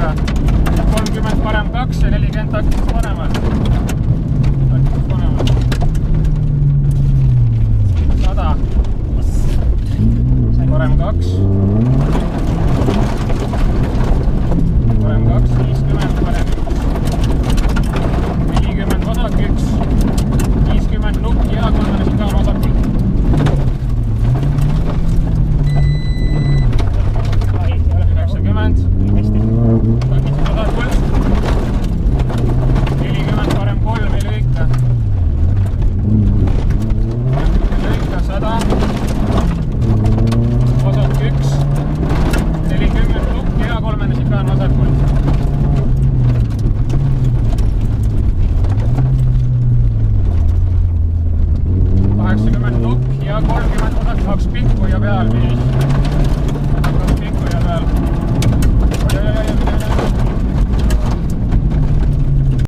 lükka. 30 parem 2 ja 40 takistus paremal. 100. Parem 2. Parem 2, 50, parem 1. 40 vasak 1. 50 nukk ja kolmene sigaar vasakult. 90. Takistus vasakult. 40 parem 3 ei lõika. Lõika 100. Vasak 1. 40 nukk ja kolmene sigaar vasakult. 80 nukk ja 30 vasak 2 pikku ja peal 5.